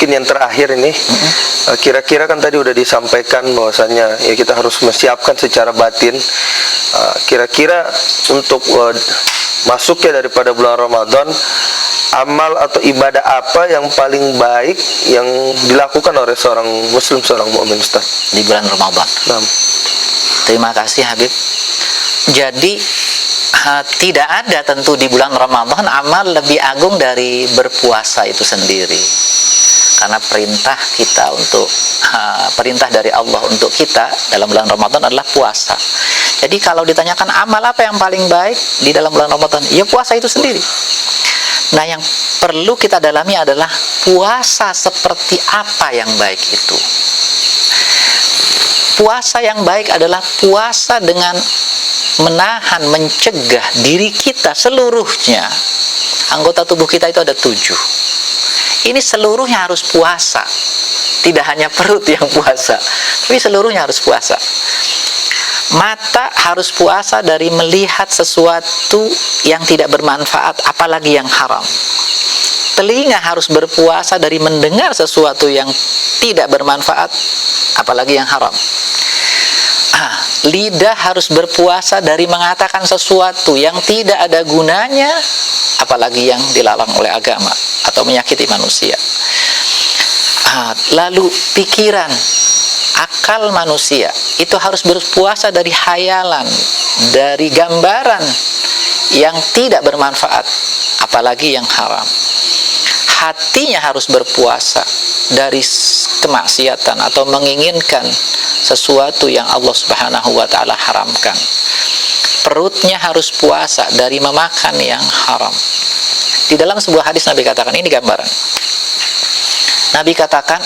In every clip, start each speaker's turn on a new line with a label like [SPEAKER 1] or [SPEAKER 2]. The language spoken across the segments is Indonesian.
[SPEAKER 1] mungkin yang terakhir ini, kira-kira kan tadi udah disampaikan bahwasannya ya kita harus menyiapkan secara batin. Kira-kira untuk masuknya daripada bulan Ramadan, amal atau ibadah apa yang paling baik yang dilakukan oleh seorang muslim, seorang mukmin, Ustaz,
[SPEAKER 2] di bulan Ramadan?
[SPEAKER 1] Nah.
[SPEAKER 2] Terima kasih Habib. Jadi tidak ada tentu di bulan Ramadan amal lebih agung dari berpuasa itu sendiri. Karena perintah kita untuk perintah dari Allah untuk kita dalam bulan Ramadan adalah puasa. Jadi kalau ditanyakan amal apa yang paling baik di dalam bulan Ramadan, ya puasa itu sendiri. Nah, yang perlu kita dalami adalah puasa seperti apa yang baik itu. Puasa yang baik adalah puasa dengan menahan, mencegah diri kita seluruhnya. Anggota tubuh kita itu ada 7. Ini seluruhnya harus puasa. Tidak hanya perut yang puasa, tapi seluruhnya harus puasa. Mata harus puasa dari melihat sesuatu yang tidak bermanfaat, apalagi yang haram. Telinga harus berpuasa dari mendengar sesuatu yang tidak bermanfaat, apalagi yang haram. Lidah harus berpuasa dari mengatakan sesuatu yang tidak ada gunanya, apalagi yang dilarang oleh agama atau menyakiti manusia. Lalu pikiran, akal manusia itu harus berpuasa dari khayalan, dari gambaran yang tidak bermanfaat, apalagi yang haram. Hatinya harus berpuasa dari kemaksiatan atau menginginkan sesuatu yang Allah Subhanahu wa ta'ala haramkan. Perutnya harus puasa dari memakan yang haram. Di dalam sebuah hadis Nabi katakan, ini gambaran. Nabi katakan,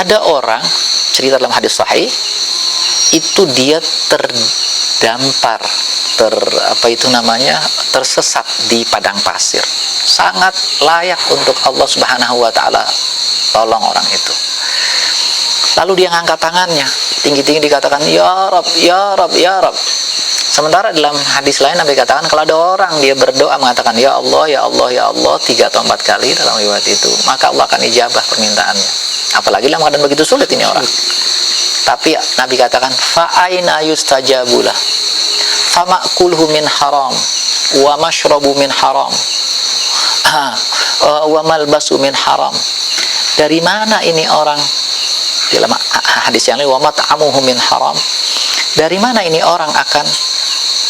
[SPEAKER 2] ada orang, cerita dalam hadis sahih, itu dia terdampar, tersesat di padang pasir. Sangat layak untuk Allah Subhanahu wa ta'ala tolong orang itu. Lalu dia ngangkat tangannya, tinggi-tinggi dikatakan, ya Rab, ya Rab, ya Rab. Sementara dalam hadis lain Nabi katakan, kalau ada orang dia berdoa mengatakan, ya Allah, ya Allah, ya Allah 3 atau 4 kali dalam riwayat itu, maka Allah akan ijabah permintaannya. Apalagi dalam keadaan begitu sulit ini orang. Tapi Nabi katakan, fa'aina yustajabulah, fama'kulhu min haram, wa mashrabu min haram, wa malbasu min haram. Dari mana ini orang? Dalam hadis yang lain, wa mat'amuhu min haram. Dari mana ini orang akan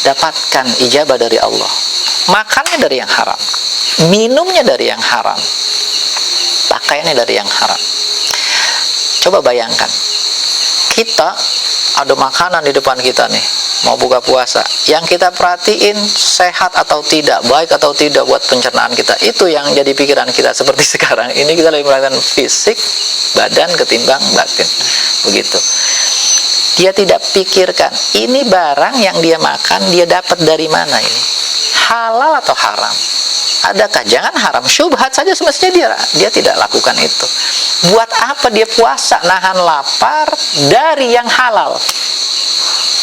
[SPEAKER 2] dapatkan ijabah dari Allah? Makannya dari yang haram, minumnya dari yang haram, pakaiannya dari yang haram. Coba bayangkan, kita ada makanan di depan kita nih, mau buka puasa, yang kita perhatiin sehat atau tidak, baik atau tidak buat pencernaan kita, itu yang jadi pikiran kita. Seperti sekarang ini kita lebih perhatikan fisik badan ketimbang batin, begitu. Dia tidak pikirkan ini barang yang dia makan dia dapat dari mana, ini halal atau haram. Adakah? Jangan haram, syubhat saja semestinya dia tidak lakukan itu. Buat apa dia puasa nahan lapar dari yang halal?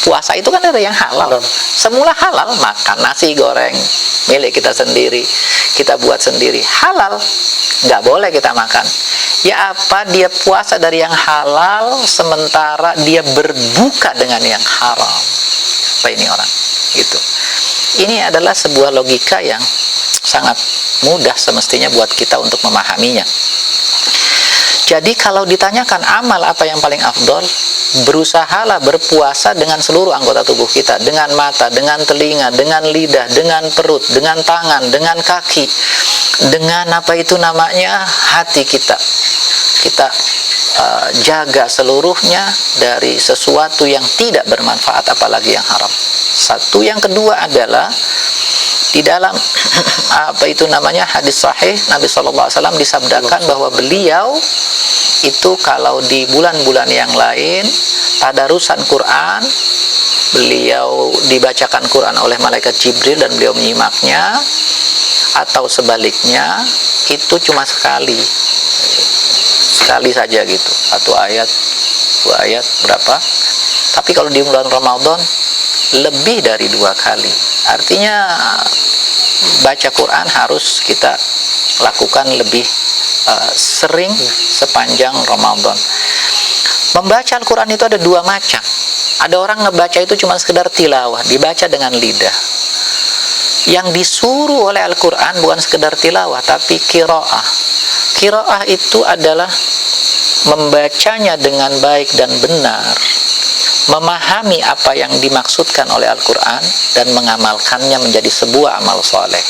[SPEAKER 2] Puasa itu kan dari yang halal. Semula halal, makan nasi goreng milik kita sendiri, kita buat sendiri, halal, nggak boleh kita makan. Ya apa dia puasa dari yang halal sementara dia berbuka dengan yang haram? Apa ini orang? Gitu. Ini adalah sebuah logika yang sangat mudah semestinya buat kita untuk memahaminya. Jadi kalau ditanyakan amal apa yang paling afdol, berusahalah berpuasa dengan seluruh anggota tubuh kita, dengan mata, dengan telinga, dengan lidah, dengan perut, dengan tangan, dengan kaki, dengan hati kita. Kita jaga seluruhnya dari sesuatu yang tidak bermanfaat, apalagi yang haram. Satu. Yang kedua adalah di dalam hadis sahih Nabi SAW disabdakan bahwa beliau itu kalau di bulan-bulan yang lain tadarusan Quran, beliau dibacakan Quran oleh malaikat Jibril dan beliau menyimaknya, atau sebaliknya itu cuma sekali sekali saja gitu, satu ayat, dua ayat, berapa. Tapi kalau di bulan Ramadan lebih dari 2 kali. Artinya baca Quran harus kita lakukan lebih sering sepanjang Ramadan. Membaca Al-Quran itu ada 2 macam. Ada orang ngebaca itu cuma sekedar tilawah, dibaca dengan lidah. Yang disuruh oleh Al-Quran bukan sekedar tilawah, tapi qiraah. Qiraah itu adalah membacanya dengan baik dan benar, memahami apa yang dimaksudkan oleh Al-Quran, dan mengamalkannya menjadi sebuah amal soleh.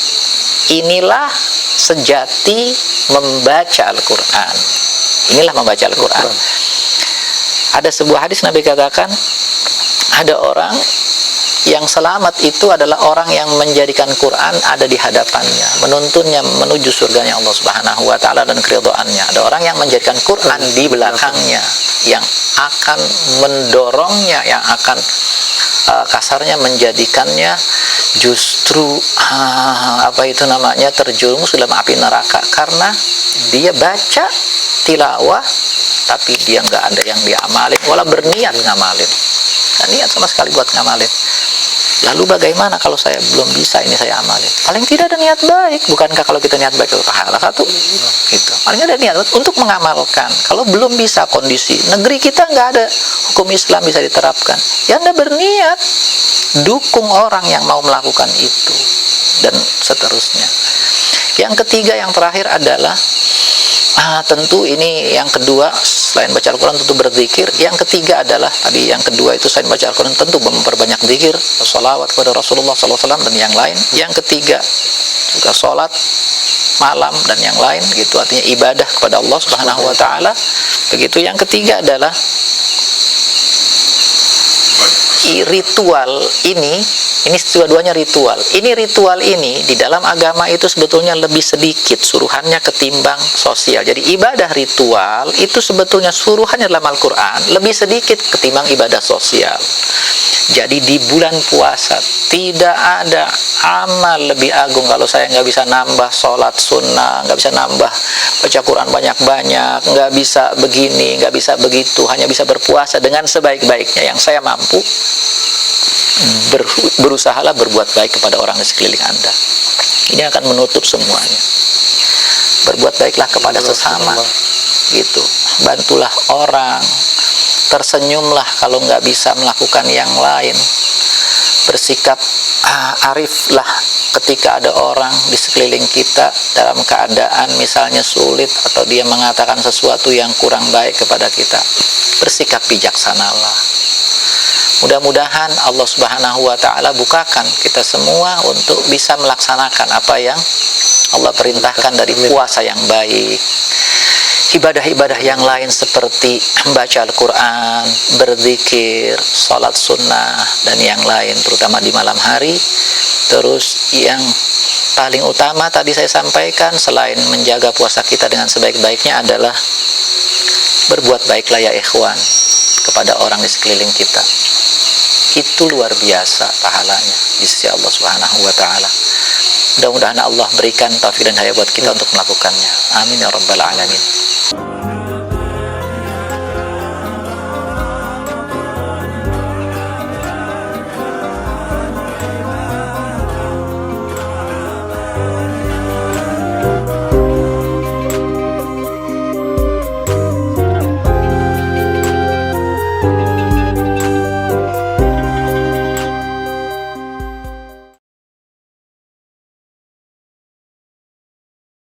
[SPEAKER 2] Inilah sejati membaca Al-Quran. Inilah membaca Al-Quran. Ada sebuah hadis Nabi katakan, ada orang yang selamat itu adalah orang yang menjadikan Quran ada di hadapannya, menuntunnya menuju surganya Allah Subhanahu wa taala dan keridhaannya. Ada orang yang menjadikan Quran di belakangnya, yang akan mendorongnya, yang akan kasarnya menjadikannya justru terjerumus dalam api neraka, karena dia baca tilawah tapi dia nggak ada yang diamalin, wala berniat ngamalin, nggak niat sama sekali buat ngamalin. Lalu bagaimana kalau saya belum bisa ini saya amalin? Paling tidak ada niat baik. Bukankah kalau kita niat baik itu pahala satu? Gitu. Paling ada niat untuk mengamalkan. Kalau belum bisa kondisi negeri kita nggak ada hukum Islam bisa diterapkan, ya Anda berniat dukung orang yang mau melakukan itu, dan seterusnya. Yang ketiga, yang terakhir adalah tentu ini yang kedua, selain baca Al-Quran tentu berzikir. Yang ketiga adalah tadi yang kedua itu selain baca Al-Quran tentu memperbanyak zikir, sholawat kepada Rasulullah SAW dan yang lain. Yang ketiga juga sholat malam dan yang lain gitu, artinya ibadah kepada Allah Subhanahu wa taala. Begitu. Yang ketiga adalah ritual ini dua-duanya ritual. Ritual ini di dalam agama itu sebetulnya lebih sedikit suruhannya ketimbang sosial. Jadi ibadah ritual itu sebetulnya suruhannya dalam Al-Quran lebih sedikit ketimbang ibadah sosial. Jadi di bulan puasa tidak ada amal lebih agung kalau saya nggak bisa nambah sholat sunnah, nggak bisa nambah baca Quran banyak-banyak, nggak bisa begini, nggak bisa begitu, hanya bisa berpuasa dengan sebaik-baiknya yang saya mampu. Berusahalah berbuat baik kepada orang di sekeliling Anda. Ini akan menutup semuanya. Berbuat baiklah kepada sesama, gitu. Bantulah orang. Tersenyumlah kalau nggak bisa melakukan yang lain. Bersikap ariflah ketika ada orang di sekeliling kita dalam keadaan misalnya sulit atau dia mengatakan sesuatu yang kurang baik kepada kita. Bersikap bijaksanalah. Mudah-mudahan Allah Subhanahu wa taala bukakan kita semua untuk bisa melaksanakan apa yang Allah perintahkan dari puasa yang baik. Ibadah-ibadah yang lain seperti membaca Al-Quran, berzikir, sholat sunnah, dan yang lain, terutama di malam hari. Terus yang paling utama tadi saya sampaikan, selain menjaga puasa kita dengan sebaik-baiknya adalah berbuat baiklah ya ikhwan kepada orang di sekeliling kita. Itu luar biasa pahalanya di sisi Allah Subhanahu wa taala. Mudah-mudahan Allah berikan taufik dan hidayah buat kita untuk melakukannya. Amin ya rabbal alamin.